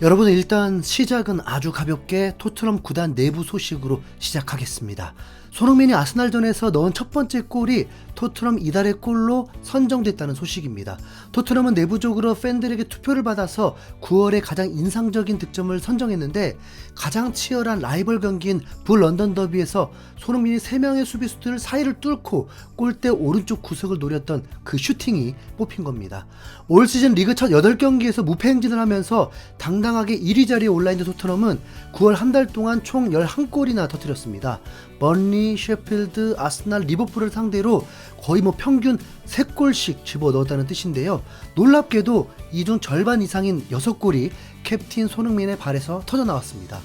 여러분, 일단 시작은 아주 가볍게 토트넘 구단 내부 소식으로 시작하겠습니다. 손흥민이 아스날전에서 넣은 첫 번째 골이 토트넘 이달의 골로 선정됐다는 소식입니다. 토트넘은 내부적으로 팬들에게 투표를 받아서 9월에 가장 인상적인 득점을 선정했는데, 가장 치열한 라이벌 경기인 불런던 더비에서 손흥민이 3명의 수비수들 사이를 뚫고 골대 오른쪽 구석을 노렸던 그 슈팅이 뽑힌 겁니다. 올 시즌 리그 첫 8경기에서 무패 행진을 하면서 당당하게 1위 자리에 올라있는 토트넘은 9월 한 달 동안 총 11골이나 터뜨렸습니다. 번리, 셰필드, 아스날, 리버풀을 상대로 거의 평균 3골씩 집어넣었다는 뜻인데요. 놀랍게도 이 중 절반 이상인 6골이 캡틴 손흥민의 발에서 터져나왔습니다.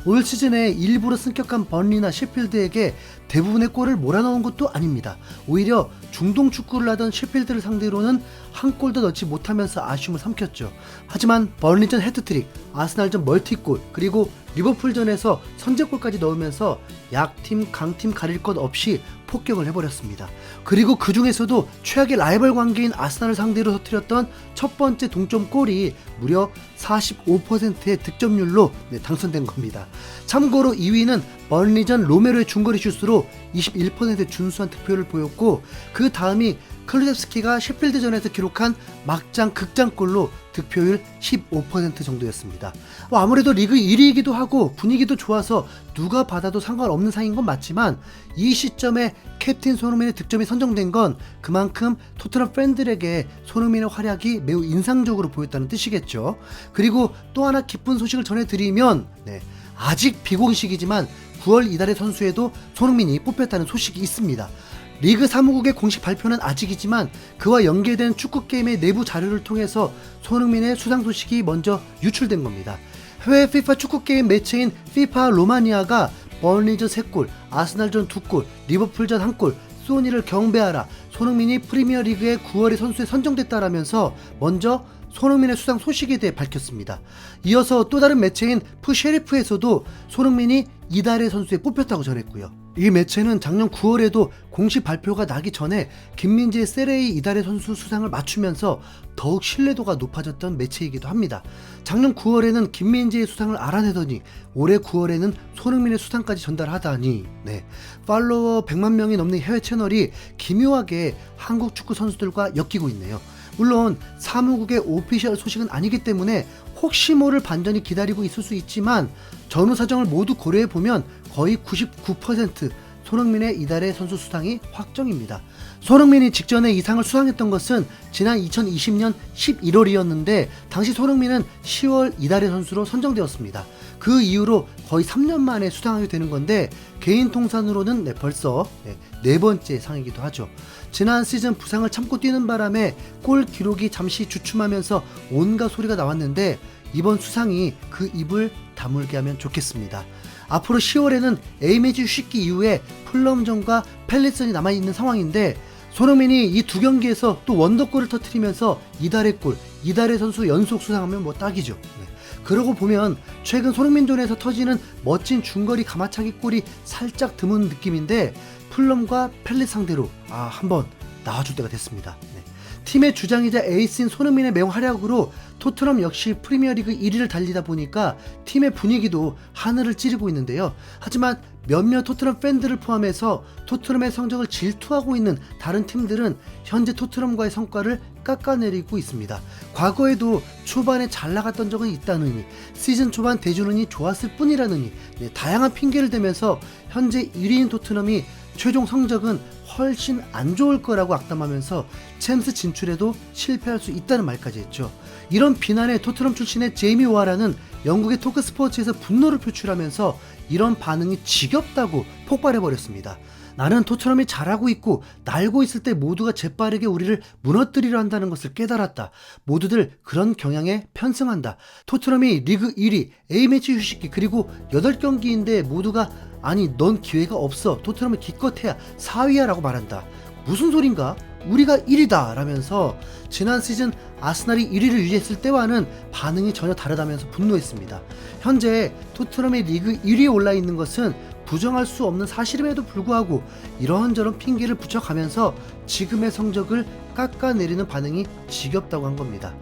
올 시즌에 일부러 승격한 번리나 셰필드에게 대부분의 골을 몰아넣은 것도 아닙니다. 오히려 중동 축구를 하던 셰필드를 상대로는 한 골도 넣지 못하면서 아쉬움을 삼켰죠. 하지만 번리전 헤트트릭, 아스날전 멀티골, 그리고 리버풀전에서 선제골까지 넣으면서 약팀, 강팀 가릴 것 없이 폭격을 해버렸습니다. 그리고 그 중에서도 최악의 라이벌 관계인 아스날을 상대로 터뜨렸던 첫 번째 동점골이 무려 45%의 득점률로 당선된 겁니다. 참고로 2위는 번리전 로메로의 중거리 슛으로 21%의 준수한 득표를 보였고, 그 다음이 클루셉스키가 셰필드전에서 기록한 막장 극장골로 득표율 15% 정도였습니다. 아무래도 리그 1위이기도 하고 분위기도 좋아서 누가 받아도 상관없는 상인 건 맞지만, 이 시점에 캡틴 손흥민의 득점이 선정된 건 그만큼 토트넘 팬들에게 손흥민의 활약이 매우 인상적으로 보였다는 뜻이겠죠. 그리고 또 하나 기쁜 소식을 전해드리면, 아직 비공식이지만 9월 이달의 선수에도 손흥민이 뽑혔다는 소식이 있습니다. 리그 사무국의 공식 발표는 아직이지만 그와 연계된 축구게임의 내부 자료를 통해서 손흥민의 수상 소식이 먼저 유출된 겁니다. 해외 FIFA 축구게임 매체인 FIFA 로마니아가 번리전 3골, 아스날전 2골, 리버풀전 1골, 소니를 경배하라, 손흥민이 프리미어리그의 9월에 선수에 선정됐다라면서 먼저 손흥민의 수상 소식에 대해 밝혔습니다. 이어서 또 다른 매체인 푸셰리프에서도 손흥민이 이달의 선수에 뽑혔다고 전했고요. 이 매체는 작년 9월에도 공식 발표가 나기 전에 김민재의 세레이 이달의 선수 수상을 맞추면서 더욱 신뢰도가 높아졌던 매체이기도 합니다. 작년 9월에는 김민재의 수상을 알아내더니 올해 9월에는 손흥민의 수상까지 전달하다니, 팔로워 100만 명이 넘는 해외 채널이 기묘하게 한국 축구 선수들과 엮이고 있네요. 물론 사무국의 오피셜 소식은 아니기 때문에 혹시 모를 반전이 기다리고 있을 수 있지만, 전후 사정을 모두 고려해보면 거의 99% 손흥민의 이달의 선수 수상이 확정입니다. 손흥민이 직전에 이 상을 수상했던 것은 지난 2020년 11월이었는데 당시 손흥민은 10월 이달의 선수로 선정되었습니다. 그 이후로 거의 3년 만에 수상하게 되는 건데, 개인 통산으로는 벌써 4번째 상이기도 하죠. 지난 시즌 부상을 참고 뛰는 바람에 골 기록이 잠시 주춤하면서 온갖 소리가 나왔는데, 이번 수상이 그 입을 다물게 하면 좋겠습니다. 앞으로 10월에는 A매치 휴식기 이후에 풀럼전과 팰리스전이 남아있는 상황인데, 손흥민이 이 두 경기에서 또 원더골을 터뜨리면서 이달의 골, 이달의 선수 연속 수상하면 딱이죠. 그러고 보면 최근 손흥민전에서 터지는 멋진 중거리 가마차기 골이 살짝 드문 느낌인데, 풀럼과 팰리스 상대로 한번 나와줄 때가 됐습니다. 팀의 주장이자 에이스인 손흥민의 맹활약으로 토트넘 역시 프리미어리그 1위를 달리다 보니까 팀의 분위기도 하늘을 찌르고 있는데요. 하지만 몇몇 토트넘 팬들을 포함해서 토트넘의 성적을 질투하고 있는 다른 팀들은 현재 토트넘과의 성과를 깎아내리고 있습니다. 과거에도 초반에 잘 나갔던 적은 있다느니, 시즌 초반 대주는이 좋았을 뿐이라느니 다양한 핑계를 대면서 현재 1위인 토트넘이 최종 성적은 훨씬 안 좋을 거라고 악담하면서 챔스 진출에도 실패할 수 있다는 말까지 했죠. 이런 비난에 토트넘 출신의 제이미 오하라는 영국의 토크 스포츠에서 분노를 표출하면서 이런 반응이 지겹다고 폭발해버렸습니다. 나는 토트넘이 잘하고 있고 날고 있을 때 모두가 재빠르게 우리를 무너뜨리려 한다는 것을 깨달았다. 모두들 그런 경향에 편승한다. 토트넘이 리그 1위, A매치 휴식기, 그리고 8경기인데 모두가 아니 넌 기회가 없어, 토트넘을 기껏해야 4위야 라고 말한다. 무슨 소린가? 우리가 1위다 라면서 지난 시즌 아스날이 1위를 유지했을 때와는 반응이 전혀 다르다면서 분노했습니다. 현재 토트넘이 리그 1위에 올라있는 것은 부정할 수 없는 사실임에도 불구하고 이런저런 핑계를 붙여가면서 지금의 성적을 깎아내리는 반응이 지겹다고 한 겁니다.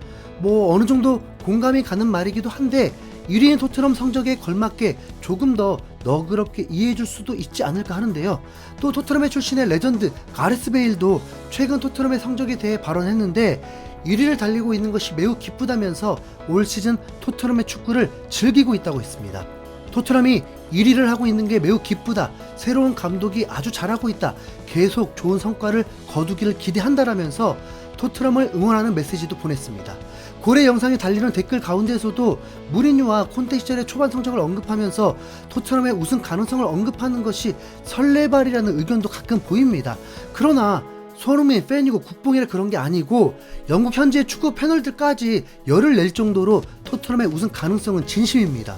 어느 정도 공감이 가는 말이기도 한데, 1위인 토트넘 성적에 걸맞게 조금 더 너그럽게 이해해줄 수도 있지 않을까 하는데요. 또 토트넘의 출신의 레전드 가레스 베일도 최근 토트넘의 성적에 대해 발언했는데 1위를 달리고 있는 것이 매우 기쁘다면서 올 시즌 토트넘의 축구를 즐기고 있다고 했습니다. 토트넘이 1위를 하고 있는 게 매우 기쁘다. 새로운 감독이 아주 잘하고 있다. 계속 좋은 성과를 거두기를 기대한다라면서 토트넘을 응원하는 메시지도 보냈습니다. 고래 영상에 달리는 댓글 가운데서도 무리뉴와 콘테 시절의 초반 성적을 언급하면서 토트넘의 우승 가능성을 언급하는 것이 설레발이라는 의견도 가끔 보입니다. 그러나 손흥민 팬이고 국뽕이라 그런 게 아니고 영국 현지의 축구 패널들까지 열을 낼 정도로 토트넘의 우승 가능성은 진심입니다.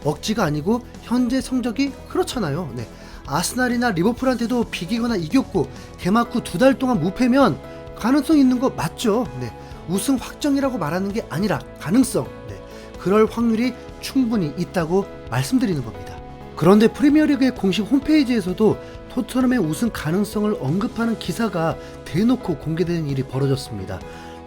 억지가 아니고 현재 성적이 그렇잖아요. 아스날이나 리버풀한테도 비기거나 이겼고 개막 후 2달 동안 무패면 가능성 있는 거 맞죠. 우승 확정이라고 말하는 게 아니라 가능성. 그럴 확률이 충분히 있다고 말씀드리는 겁니다. 그런데 프리미어리그의 공식 홈페이지에서도 토트넘의 우승 가능성을 언급하는 기사가 대놓고 공개되는 일이 벌어졌습니다.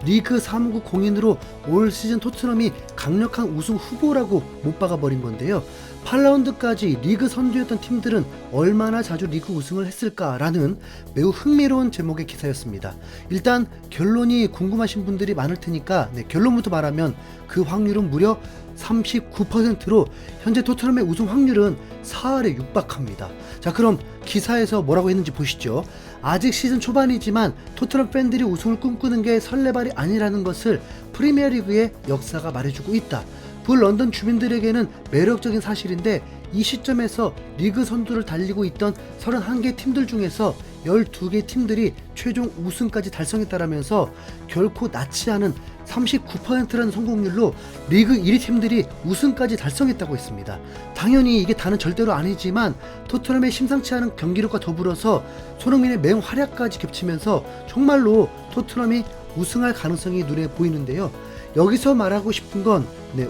리그 사무국 공인으로 올 시즌 토트넘이 강력한 우승 후보라고 못 박아버린 건데요. 8라운드까지 리그 선두였던 팀들은 얼마나 자주 리그 우승을 했을까라는 매우 흥미로운 제목의 기사였습니다. 일단 결론이 궁금하신 분들이 많을 테니까 결론부터 말하면 그 확률은 무려 39%로 현재 토트넘의 우승 확률은 4할에 육박합니다. 자, 그럼 기사에서 뭐라고 했는지 보시죠. 아직 시즌 초반이지만 토트넘 팬들이 우승을 꿈꾸는 게 설레발이 아니라는 것을 프리미어리그의 역사가 말해주고 있다. 불런던 주민들에게는 매력적인 사실인데 이 시점에서 리그 선두를 달리고 있던 31개 팀들 중에서 12개 팀들이 최종 우승까지 달성했다라면서 결코 낮지 않은 39%라는 성공률로 리그 1위 팀들이 우승까지 달성했다고 했습니다. 당연히 이게 다는 절대로 아니지만 토트넘의 심상치 않은 경기력과 더불어서 손흥민의 맹활약까지 겹치면서 정말로 토트넘이 우승할 가능성이 눈에 보이는데요. 여기서 말하고 싶은 건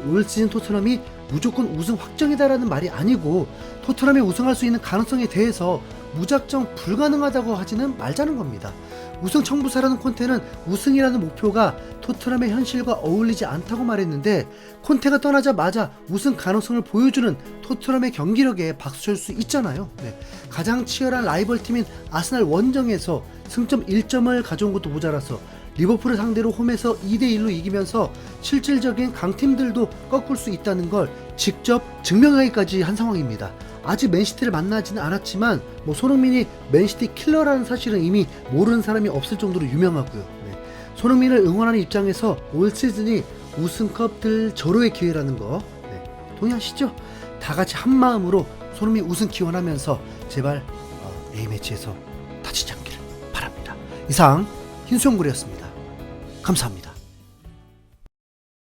올 시즌 토트넘이 무조건 우승 확정이다라는 말이 아니고 토트넘이 우승할 수 있는 가능성에 대해서 무작정 불가능하다고 하지는 말자는 겁니다. 우승 청부사라는 콘테는 우승이라는 목표가 토트넘의 현실과 어울리지 않다고 말했는데 콘테가 떠나자마자 우승 가능성을 보여주는 토트넘의 경기력에 박수 칠 수 있잖아요. 가장 치열한 라이벌 팀인 아스날 원정에서 승점 1점을 가져온 것도 모자라서 리버풀을 상대로 홈에서 2대1로 이기면서 실질적인 강팀들도 꺾을 수 있다는 걸 직접 증명하기까지 한 상황입니다. 아직 맨시티를 만나지는 않았지만 손흥민이 맨시티 킬러라는 사실은 이미 모르는 사람이 없을 정도로 유명하고요. 손흥민을 응원하는 입장에서 올 시즌이 우승컵 들 절호의 기회라는 거 동의하시죠? 다 같이 한 마음으로 손흥민 우승 기원하면서 제발 A매치에서 다치지 않기를 바랍니다. 이상 흰수염고래였습니다. 감사합니다.